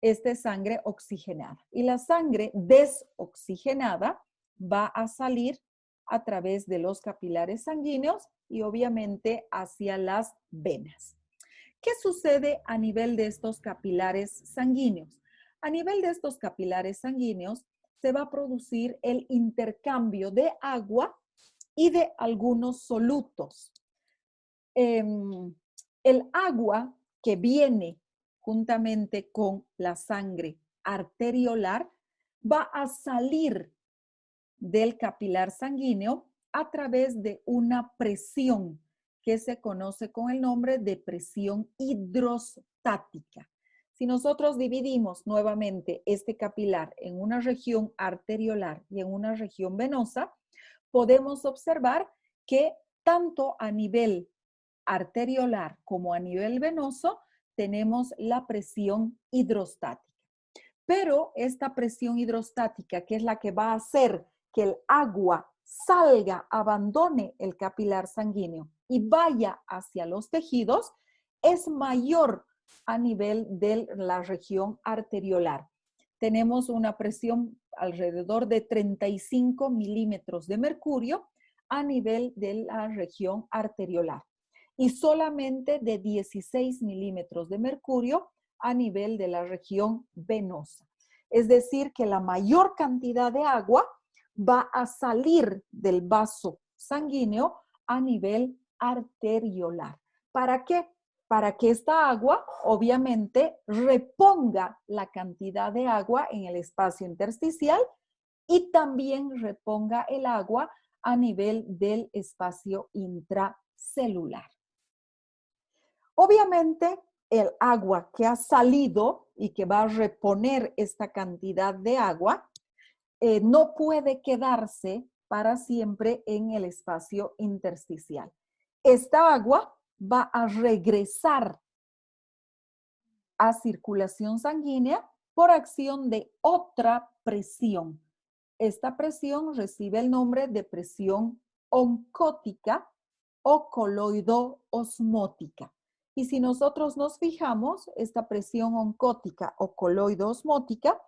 Esta es sangre oxigenada. Y la sangre desoxigenada va a salir a través de los capilares sanguíneos y obviamente hacia las venas. ¿Qué sucede a nivel de estos capilares sanguíneos? A nivel de estos capilares sanguíneos se va a producir el intercambio de agua y de algunos solutos. El agua que viene juntamente con la sangre arteriolar va a salir del capilar sanguíneo a través de una presión que se conoce con el nombre de presión hidrostática. Si nosotros dividimos nuevamente este capilar en una región arteriolar y en una región venosa, podemos observar que tanto a nivel arteriolar como a nivel venoso tenemos la presión hidrostática. Pero esta presión hidrostática, que es la que va a hacer que el agua salga, abandone el capilar sanguíneo y vaya hacia los tejidos, es mayor a nivel de la región arteriolar. Tenemos una presión alrededor de 35 milímetros de mercurio a nivel de la región arteriolar y solamente de 16 milímetros de mercurio a nivel de la región venosa. Es decir, que la mayor cantidad de agua va a salir del vaso sanguíneo a nivel arteriolar. ¿Para qué? Para que esta agua, obviamente, reponga la cantidad de agua en el espacio intersticial y también reponga el agua a nivel del espacio intracelular. Obviamente, el agua que ha salido y que va a reponer esta cantidad de agua no puede quedarse para siempre en el espacio intersticial. Esta agua va a regresar a circulación sanguínea por acción de otra presión. Esta presión recibe el nombre de presión oncótica o coloido-osmótica. Y si nosotros nos fijamos, esta presión oncótica o coloido-osmótica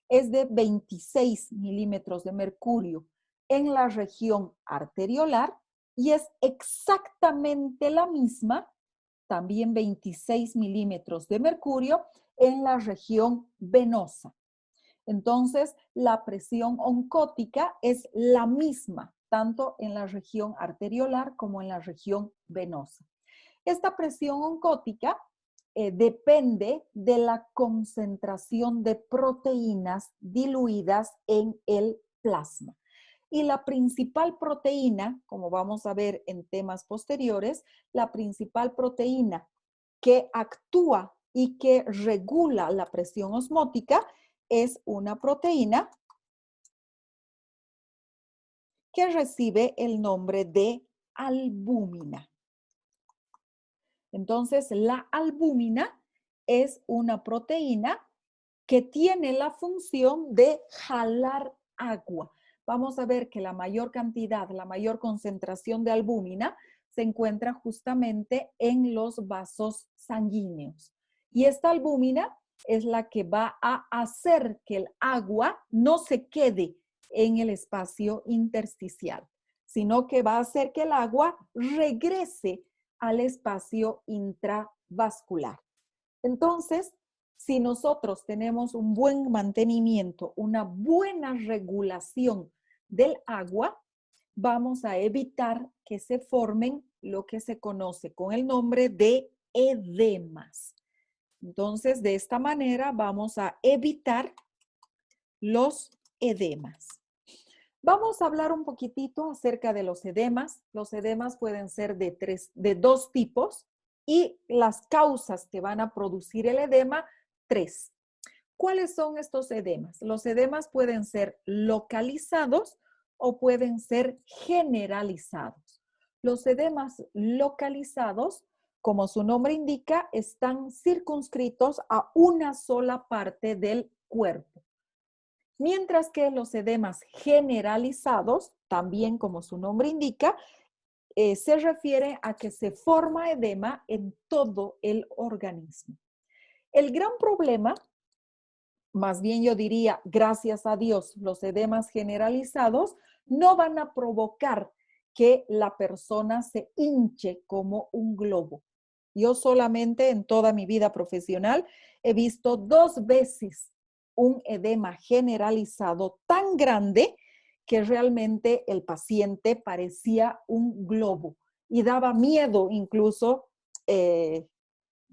es de 26 milímetros de mercurio en la región arteriolar y es exactamente la misma, también 26 milímetros de mercurio, en la región venosa. Entonces, la presión oncótica es la misma, tanto en la región arteriolar como en la región venosa. Esta presión oncótica depende de la concentración de proteínas diluidas en el plasma. Y la principal proteína, como vamos a ver en temas posteriores, la principal proteína que actúa y que regula la presión osmótica es una proteína que recibe el nombre de albúmina. Entonces, la albúmina es una proteína que tiene la función de jalar agua. Vamos a ver que la mayor cantidad, la mayor concentración de albúmina se encuentra justamente en los vasos sanguíneos. Y esta albúmina es la que va a hacer que el agua no se quede en el espacio intersticial, sino que va a hacer que el agua regrese al espacio intravascular. Entonces, si nosotros tenemos un buen mantenimiento, una buena regulación del agua, vamos a evitar que se formen lo que se conoce con el nombre de edemas. Entonces, de esta manera vamos a evitar los edemas. Vamos a hablar un poquitito acerca de los edemas. Los edemas pueden ser de dos tipos y las causas que van a producir el edema, 3. ¿Cuáles son estos edemas? Los edemas pueden ser localizados o pueden ser generalizados. Los edemas localizados, como su nombre indica, están circunscritos a una sola parte del cuerpo. Mientras que los edemas generalizados, también como su nombre indica, se refiere a que se forma edema en todo el organismo. El gran problema, más bien yo diría, gracias a Dios, los edemas generalizados no van a provocar que la persona se hinche como un globo. Yo solamente en toda mi vida profesional he visto 2 veces un edema generalizado tan grande que realmente el paciente parecía un globo y daba miedo incluso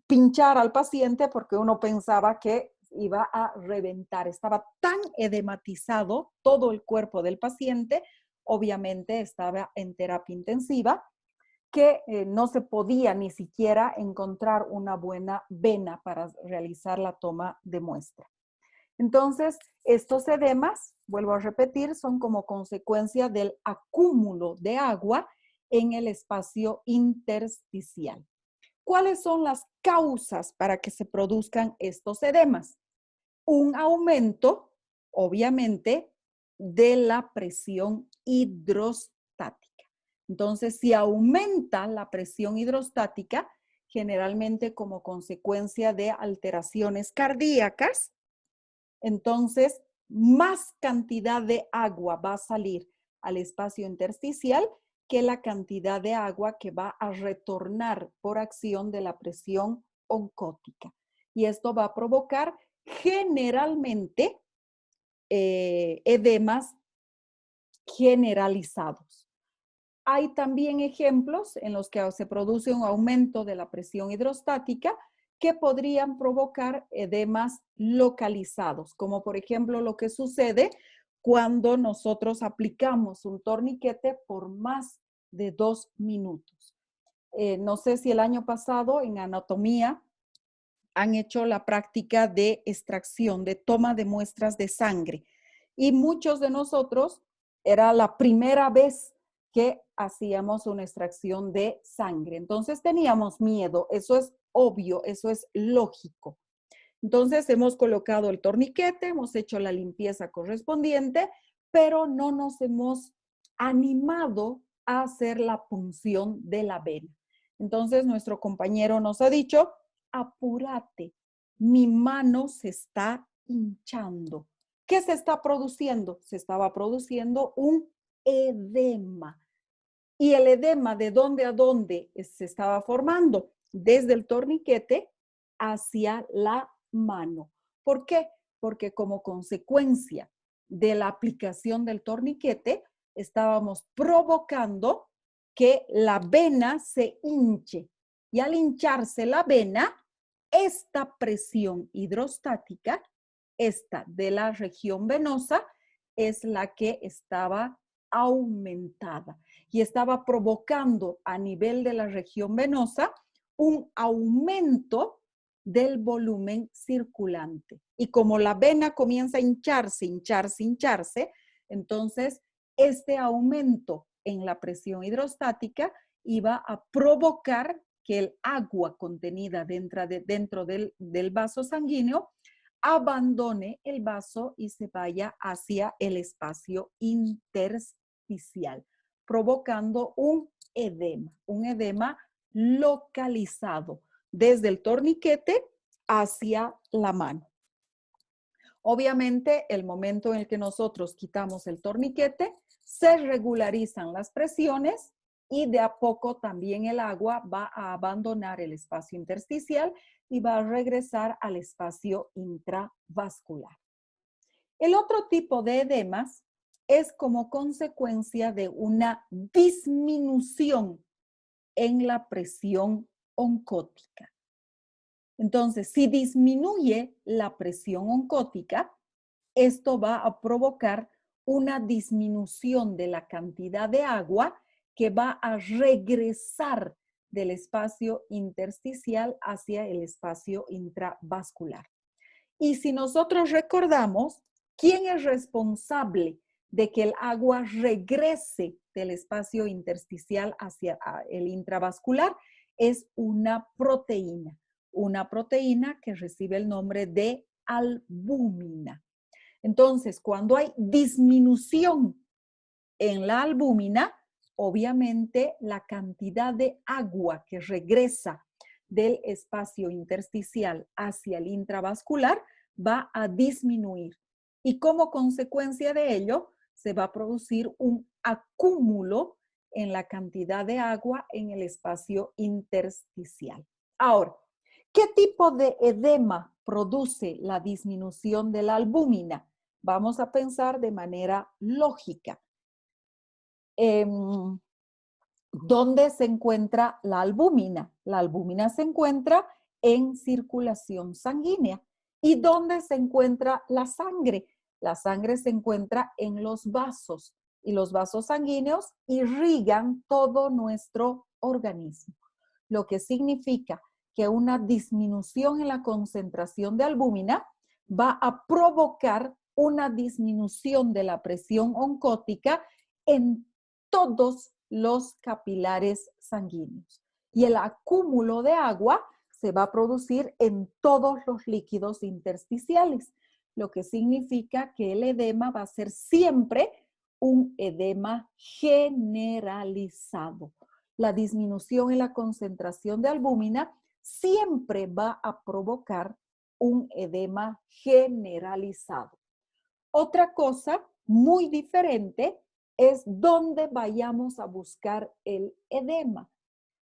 pinchar al paciente porque uno pensaba que iba a reventar. Estaba tan edematizado todo el cuerpo del paciente, obviamente estaba en terapia intensiva, que no se podía ni siquiera encontrar una buena vena para realizar la toma de muestra. Entonces, estos edemas, vuelvo a repetir, son como consecuencia del acúmulo de agua en el espacio intersticial. ¿Cuáles son las causas para que se produzcan estos edemas? Un aumento, obviamente, de la presión hidrostática. Entonces, si aumenta la presión hidrostática, generalmente como consecuencia de alteraciones cardíacas, entonces más cantidad de agua va a salir al espacio intersticial que la cantidad de agua que va a retornar por acción de la presión oncótica. Y esto va a provocar generalmente edemas generalizados. Hay también ejemplos en los que se produce un aumento de la presión hidrostática que podrían provocar edemas localizados, como por ejemplo lo que sucede cuando nosotros aplicamos un torniquete por más de 2 minutos. No sé si el año pasado en anatomía han hecho la práctica de extracción, de toma de muestras de sangre. Y muchos de nosotros era la primera vez que hacíamos una extracción de sangre. Entonces teníamos miedo, eso es obvio, eso es lógico. Entonces hemos colocado el torniquete, hemos hecho la limpieza correspondiente, pero no nos hemos animado a hacer la punción de la vena. Entonces nuestro compañero nos ha dicho, apúrate, mi mano se está hinchando. ¿Qué se está produciendo? Se estaba produciendo un edema. ¿Y el edema de dónde a dónde se estaba formando? Desde el torniquete hacia la mano. ¿Por qué? Porque como consecuencia de la aplicación del torniquete, estábamos provocando que la vena se hinche. Y al hincharse la vena, esta presión hidrostática, esta de la región venosa, es la que estaba aumentada y estaba provocando a nivel de la región venosa un aumento del volumen circulante. Y como la vena comienza a hincharse, hincarse, hincharse, entonces este aumento en la presión hidrostática iba a provocar que el agua contenida dentro del vaso sanguíneo abandone el vaso y se vaya hacia el espacio intersticial, provocando un edema localizado desde el torniquete hacia la mano. Obviamente, el momento en el que nosotros quitamos el torniquete, se regularizan las presiones y de a poco también el agua va a abandonar el espacio intersticial y va a regresar al espacio intravascular. El otro tipo de edemas es como consecuencia de una disminución en la presión oncótica. Entonces, si disminuye la presión oncótica, esto va a provocar una disminución de la cantidad de agua que va a regresar del espacio intersticial hacia el espacio intravascular. Y si nosotros recordamos, ¿quién es responsable de que el agua regrese del espacio intersticial hacia el intravascular? Es una proteína que recibe el nombre de albúmina. Entonces, cuando hay disminución en la albúmina, obviamente la cantidad de agua que regresa del espacio intersticial hacia el intravascular va a disminuir. Y como consecuencia de ello, se va a producir un acúmulo en la cantidad de agua en el espacio intersticial. Ahora, ¿qué tipo de edema produce la disminución de la albúmina? Vamos a pensar de manera lógica. ¿Dónde se encuentra la albúmina? La albúmina se encuentra en circulación sanguínea. ¿Y dónde se encuentra la sangre? La sangre se encuentra en los vasos y los vasos sanguíneos irrigan todo nuestro organismo, lo que significa que una disminución en la concentración de albúmina va a provocar una disminución de la presión oncótica en todos los capilares sanguíneos. Y el acúmulo de agua se va a producir en todos los líquidos intersticiales, lo que significa que el edema va a ser siempre un edema generalizado. La disminución en la concentración de albúmina siempre va a provocar un edema generalizado. Otra cosa muy diferente es dónde vayamos a buscar el edema.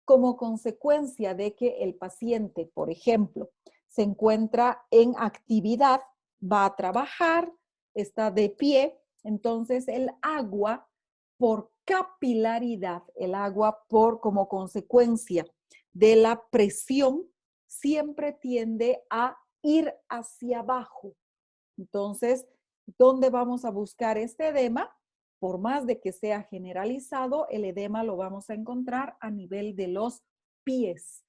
Como consecuencia de que el paciente, por ejemplo, se encuentra en actividad, va a trabajar, está de pie, entonces el agua por capilaridad, el agua como consecuencia de la presión, siempre tiende a ir hacia abajo. Entonces, ¿dónde vamos a buscar este edema? Por más de que sea generalizado, el edema lo vamos a encontrar a nivel de los pies.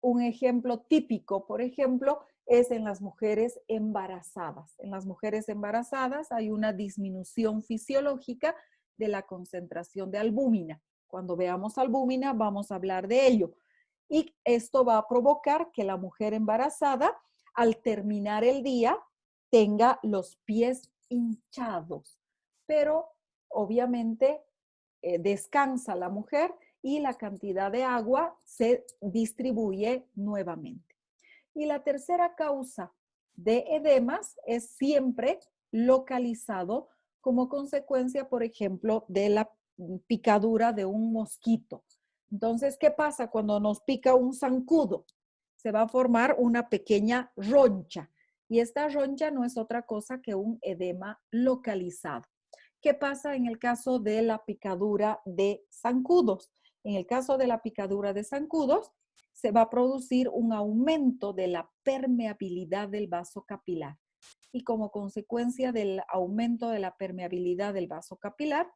Un ejemplo típico, por ejemplo, es en las mujeres embarazadas. En las mujeres embarazadas hay una disminución fisiológica de la concentración de albúmina. Cuando veamos albúmina, vamos a hablar de ello. Y esto va a provocar que la mujer embarazada, al terminar el día, tenga los pies hinchados. Pero obviamente descansa la mujer y la cantidad de agua se distribuye nuevamente. Y la tercera causa de edemas es siempre localizado como consecuencia, por ejemplo, de la picadura de un mosquito. Entonces, ¿qué pasa cuando nos pica un zancudo? Se va a formar una pequeña roncha y esta roncha no es otra cosa que un edema localizado. ¿Qué pasa en el caso de la picadura de zancudos? En el caso de la picadura de zancudos, se va a producir un aumento de la permeabilidad del vaso capilar. Y como consecuencia del aumento de la permeabilidad del vaso capilar,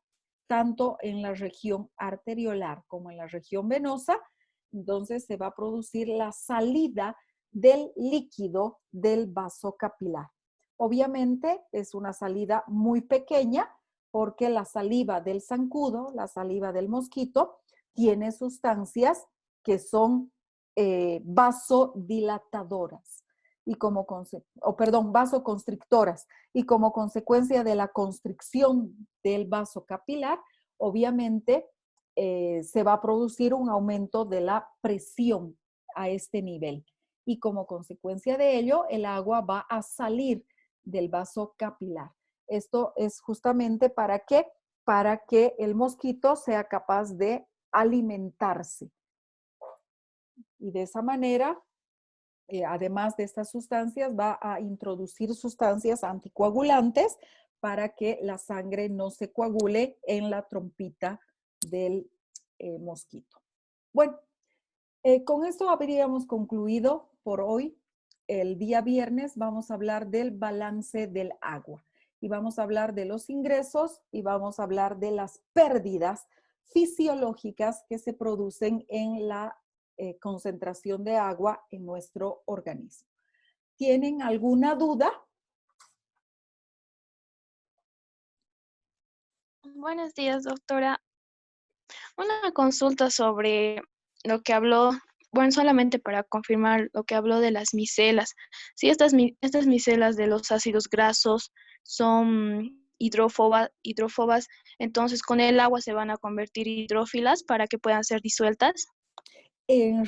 tanto en la región arteriolar como en la región venosa, entonces se va a producir la salida del líquido del vaso capilar. Obviamente es una salida muy pequeña porque la saliva del zancudo, la saliva del mosquito, tiene sustancias que son vasodilatadoras y como vasoconstrictoras y como consecuencia de la constricción del vaso capilar, obviamente se va a producir un aumento de la presión a este nivel y como consecuencia de ello el agua va a salir del vaso capilar. Esto es justamente para que el mosquito sea capaz de alimentarse. Y de esa manera, además de estas sustancias, va a introducir sustancias anticoagulantes para que la sangre no se coagule en la trompita del mosquito. Bueno, con esto habríamos concluido por hoy. El día viernes vamos a hablar del balance del agua y vamos a hablar de los ingresos y vamos a hablar de las pérdidas fisiológicas que se producen en la concentración de agua en nuestro organismo. ¿Tienen alguna duda? Buenos días, doctora. Una consulta sobre lo que habló, bueno, solamente para confirmar lo que habló de las micelas. Si estas micelas de los ácidos grasos son hidrófobas, entonces con el agua se van a convertir hidrófilas para que puedan ser disueltas. En